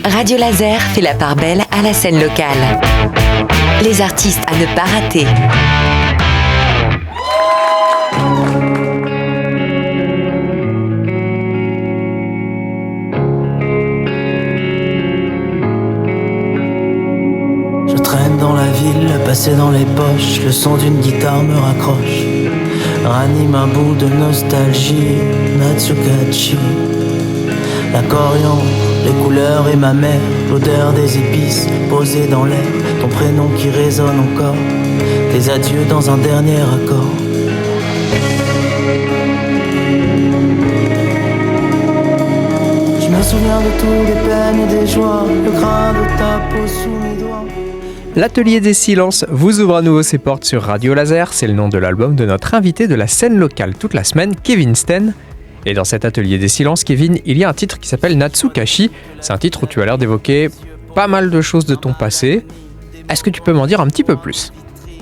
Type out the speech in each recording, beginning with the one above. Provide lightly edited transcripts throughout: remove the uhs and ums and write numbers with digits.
Radio Laser fait la part belle à la scène locale. Les artistes à ne pas rater. Je traîne dans la ville, le passé dans les poches, le son d'une guitare me raccroche. Ranime un bout de nostalgie, Natsukachi. La coriandre, les couleurs et ma mère, l'odeur des épices posées dans l'air, ton prénom qui résonne encore, tes adieux dans un dernier accord. Je me souviens de tout, des peines et des joies, le grain de ta peau sous mes doigts. L'Atelier des Silences vous ouvre à nouveau ses portes sur Radio Laser, c'est le nom de l'album de notre invité de la scène locale toute la semaine, Kevin Sten. Et dans cet Atelier des Silences, Kevin, il y a un titre qui s'appelle Natsukashi. C'est un titre où tu as l'air d'évoquer pas mal de choses de ton passé. Est-ce que tu peux m'en dire un petit peu plus ?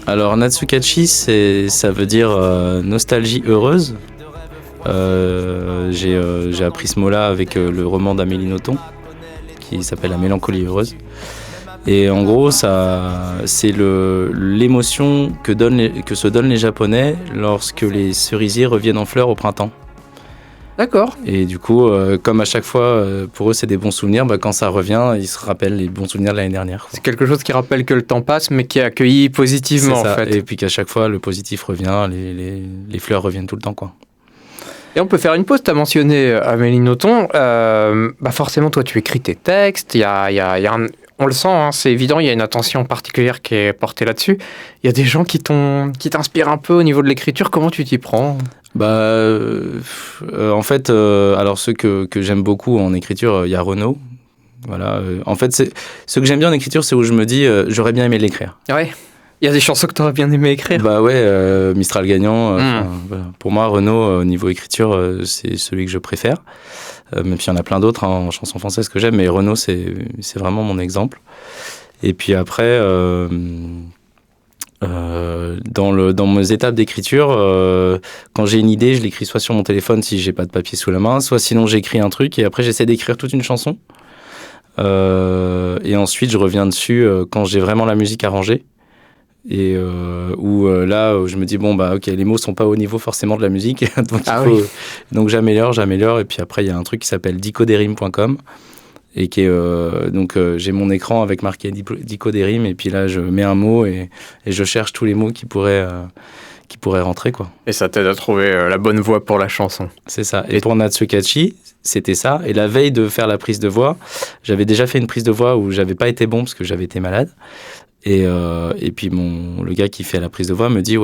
Alors Natsukashi, ça veut dire nostalgie heureuse. J'ai appris ce mot-là avec le roman d'Amélie Nothomb, qui s'appelle La mélancolie heureuse. Et en gros, c'est l'émotion que se donnent les Japonais lorsque les cerisiers reviennent en fleurs au printemps. D'accord. Et du coup, comme à chaque fois, pour eux, c'est des bons souvenirs, quand ça revient, ils se rappellent les bons souvenirs de l'année dernière. C'est quelque chose qui rappelle que le temps passe, mais qui est accueilli positivement, c'est ça. en fait. Et puis qu'à chaque fois, le positif revient, les fleurs reviennent tout le temps, quoi. Et on peut faire une pause. Tu as mentionné Amélie Nothomb. Forcément, toi, tu écris tes textes. On le sent, hein, c'est évident, il y a une attention particulière qui est portée là-dessus. Il y a des gens qui t'inspirent un peu au niveau de l'écriture. Comment tu t'y prends ? En fait, alors ceux que j'aime beaucoup en écriture, il y a Renaud. Voilà. En fait, ce que j'aime bien en écriture, c'est où je me dis, j'aurais bien aimé l'écrire. Ouais. Il y a des chansons que tu aurais bien aimé écrire. Mistral gagnant. Voilà. Pour moi, Renaud, au niveau écriture, c'est celui que je préfère. Même s'il y en a plein d'autres en chansons françaises que j'aime, mais Renaud, c'est vraiment mon exemple. Et puis après, dans mes étapes d'écriture, quand j'ai une idée, je l'écris soit sur mon téléphone si j'ai pas de papier sous la main, soit sinon j'écris un truc et après j'essaie d'écrire toute une chanson. Et ensuite, je reviens dessus quand j'ai vraiment la musique arrangée. Et où je me dis ok, les mots sont pas au niveau forcément de la musique, donc j'améliore et puis après il y a un truc qui s'appelle dico-des-rimes.com et qui est j'ai mon écran avec marqué Dico des rimes et puis là je mets un mot et je cherche tous les mots qui pourraient rentrer, quoi. Et ça t'aide à trouver la bonne voix pour la chanson. C'est ça. Et pour Natsukashi, c'était ça. Et la veille de faire la prise de voix, j'avais déjà fait une prise de voix où j'avais pas été bon parce que j'avais été malade. Et puis le gars qui fait la prise de voix me dit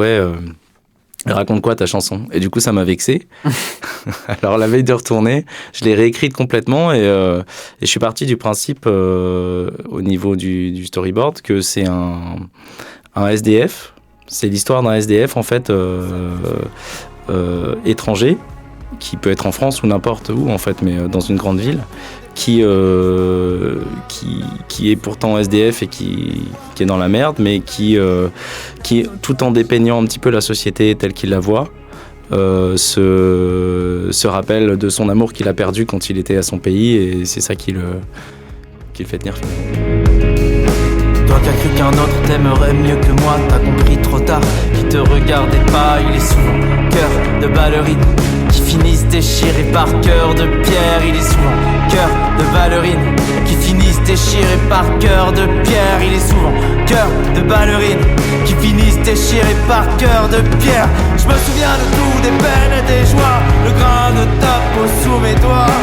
raconte quoi ta chanson. Et du coup ça m'a vexé. Alors la veille de retourner, je l'ai réécrite complètement et je suis parti du principe au niveau du storyboard que c'est un SDF. C'est l'histoire d'un SDF en fait étranger qui peut être en France ou n'importe où en fait, mais dans une grande ville. Qui est pourtant SDF et qui est dans la merde, mais qui tout en dépeignant un petit peu la société telle qu'il la voit, se rappelle de son amour qu'il a perdu quand il était à son pays, et c'est ça qui le fait tenir finalement. Toi qui as cru qu'un autre t'aimerait mieux que moi, t'as compris trop tard, qui te regardait pas, il est souvent cœur de ballerine qui finissent déchirés par cœur de pierre, il est souvent cœur de ballerine qui finissent déchirés par cœur de pierre, il est souvent cœur de ballerine qui finissent déchirés par cœur de pierre. Je me souviens de tout, des peines et des joies, le grain de ta peau sous mes doigts,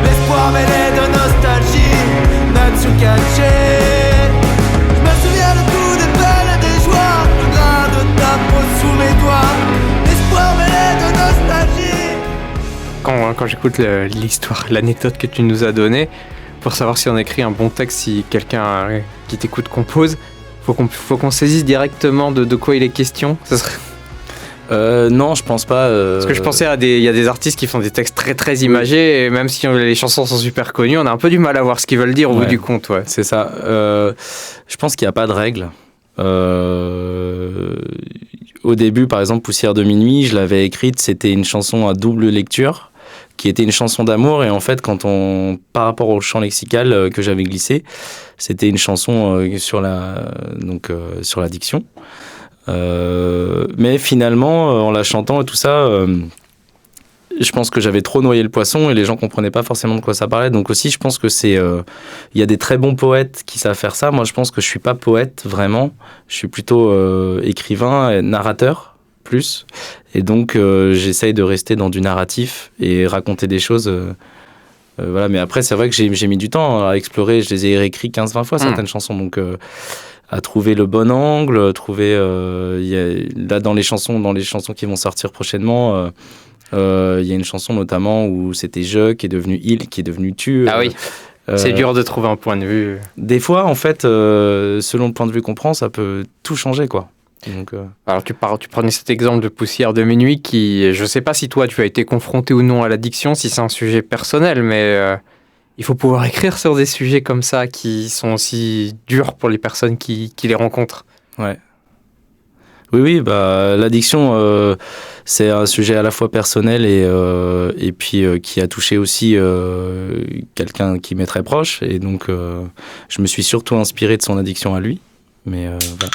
l'espoir mêlé de nostalgie, Natsukashi. Je me souviens de tout, des peines et des joies, le grain de ta peau sous mes doigts, l'espoir mêlé de nostalgie. Quand j'écoute l'histoire, l'anecdote que tu nous as donnée, pour savoir si on écrit un bon texte, si quelqu'un qui t'écoute compose, faut qu'on saisisse directement de quoi il est question. Ça serait... Non, je pense pas. Parce que je pensais il y a des artistes qui font des textes très très imagés, et même si les chansons sont super connues, on a un peu du mal à voir ce qu'ils veulent dire au bout du compte. Ouais. C'est ça. Je pense qu'il n'y a pas de règle. Au début, par exemple, Poussière de minuit, je l'avais écrite, c'était une chanson à double lecture qui était une chanson d'amour. Et en fait, par rapport au champ lexical que j'avais glissé, c'était une chanson sur l'addiction. Mais finalement, en la chantant et tout ça, je pense que j'avais trop noyé le poisson et les gens comprenaient pas forcément de quoi ça parlait. Donc aussi, je pense que il y a des très bons poètes qui savent faire ça. Moi, je pense que je suis pas poète vraiment. Je suis plutôt écrivain, narrateur plus. Et donc, j'essaye de rester dans du narratif et raconter des choses. Voilà. Mais après, c'est vrai que j'ai mis du temps à explorer. Je les ai réécrits 15-20 fois, certaines chansons. Donc, à trouver le bon angle, là, dans les chansons qui vont sortir prochainement, il y a une chanson notamment où c'était je qui est devenu il, qui est devenu tu. Ah oui, c'est dur de trouver un point de vue. Des fois, en fait, selon le point de vue qu'on prend, ça peut tout changer, quoi. Donc, Alors tu prenais cet exemple de Poussière de minuit qui, je sais pas si toi tu as été confronté ou non à l'addiction, si c'est un sujet personnel, mais il faut pouvoir écrire sur des sujets comme ça qui sont aussi durs pour les personnes qui les rencontrent. Ouais. Oui, l'addiction, c'est un sujet à la fois personnel et puis qui a touché aussi quelqu'un qui m'est très proche. Et donc, je me suis surtout inspiré de son addiction à lui. Mais voilà.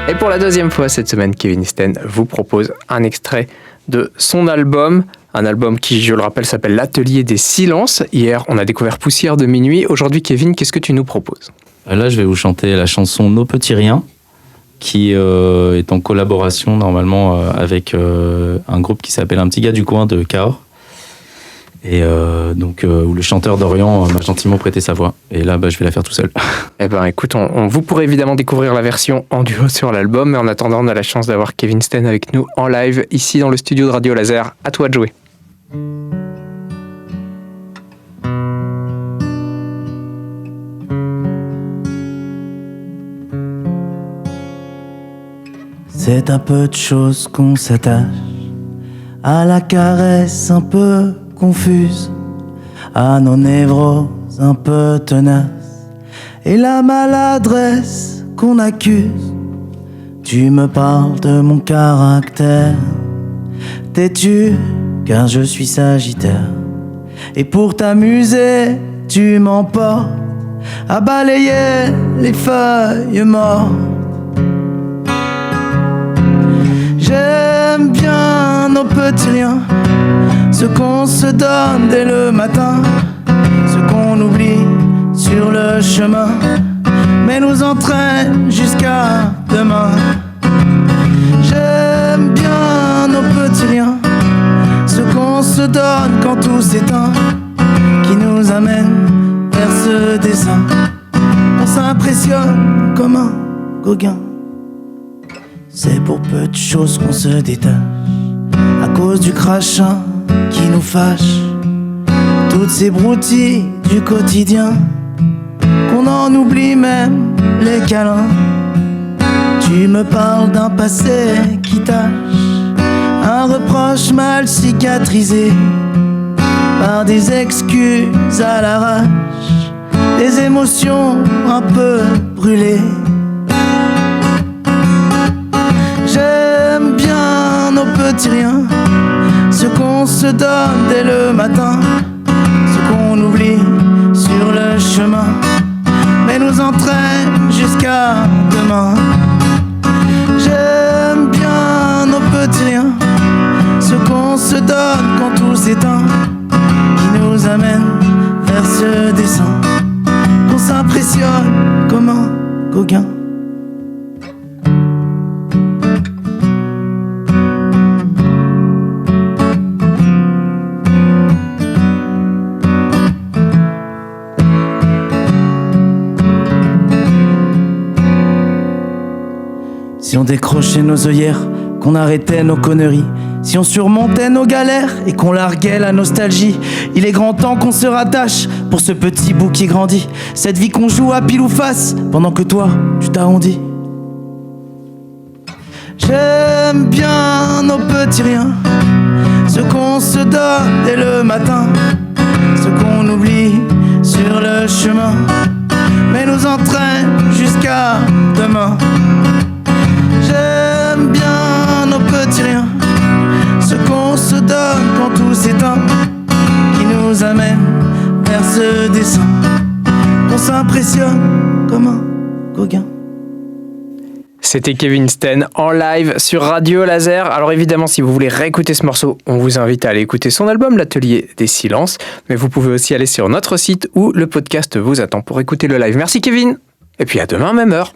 Et pour la deuxième fois cette semaine, Kevin Sten vous propose un extrait de son album. Un album qui, je le rappelle, s'appelle L'Atelier des Silences. Hier, on a découvert Poussière de minuit. Aujourd'hui, Kevin, qu'est-ce que tu nous proposes ? Là, je vais vous chanter la chanson Nos petits riens, qui est en collaboration normalement avec un groupe qui s'appelle Un petit gars du coin de Cahors. Et où le chanteur d'Orient m'a gentiment prêté sa voix. Et là, je vais la faire tout seul. Eh ben, écoute, vous pourrez évidemment découvrir la version en duo sur l'album, mais en attendant, on a la chance d'avoir Kevin Sten avec nous en live, ici dans le studio de Radio Laser. À toi de jouer. C'est un peu de choses qu'on s'attache, à la caresse un peu confuse, à nos névroses un peu tenaces, et la maladresse qu'on accuse. Tu me parles de mon caractère têtu, car je suis sagittaire, et pour t'amuser, tu m'emportes à balayer les feuilles mortes. J'aime bien nos petits riens, ce qu'on se donne dès le matin, ce qu'on oublie sur le chemin, mais nous entraîne jusqu'à demain. J'aime bien nos petits riens, ce qu'on se donne quand tout s'éteint, qui nous amène vers ce dessin. On s'impressionne comme un Gauguin. C'est pour peu de choses qu'on se détache, à cause du crachin qui nous fâche, toutes ces broutilles du quotidien, qu'on en oublie même les câlins. Tu me parles d'un passé qui tâche, un reproche mal cicatrisé, par des excuses à l'arrache, des émotions un peu brûlées. J'aime bien nos petits riens, ce qu'on se donne dès le matin, ce qu'on oublie sur le chemin, mais nous entraîne jusqu'à demain. J'aime bien nos petits riens, ce qu'on se donne quand tout s'éteint, qui nous amène vers ce dessin, qu'on s'impressionne comme un Gauguin. Si on décrochait nos œillères, qu'on arrêtait nos conneries, si on surmontait nos galères et qu'on larguait la nostalgie, il est grand temps qu'on se rattache pour ce petit bout qui grandit, cette vie qu'on joue à pile ou face pendant que toi tu t'arrondis. J'aime bien nos petits riens, ce qu'on se donne dès le matin, ce qu'on oublie sur le chemin, mais nous entraîne jusqu'à demain. J'aime bien nos petits riens, ce qu'on se donne quand tout s'éteint, qui nous amène vers ce dessin, qu'on s'impressionne comme un Gauguin. C'était Kevin Sten en live sur Radio Laser. Alors évidemment, si vous voulez réécouter ce morceau, on vous invite à aller écouter son album, L'Atelier des Silences. Mais vous pouvez aussi aller sur notre site où le podcast vous attend pour écouter le live. Merci Kevin. Et puis à demain, même heure.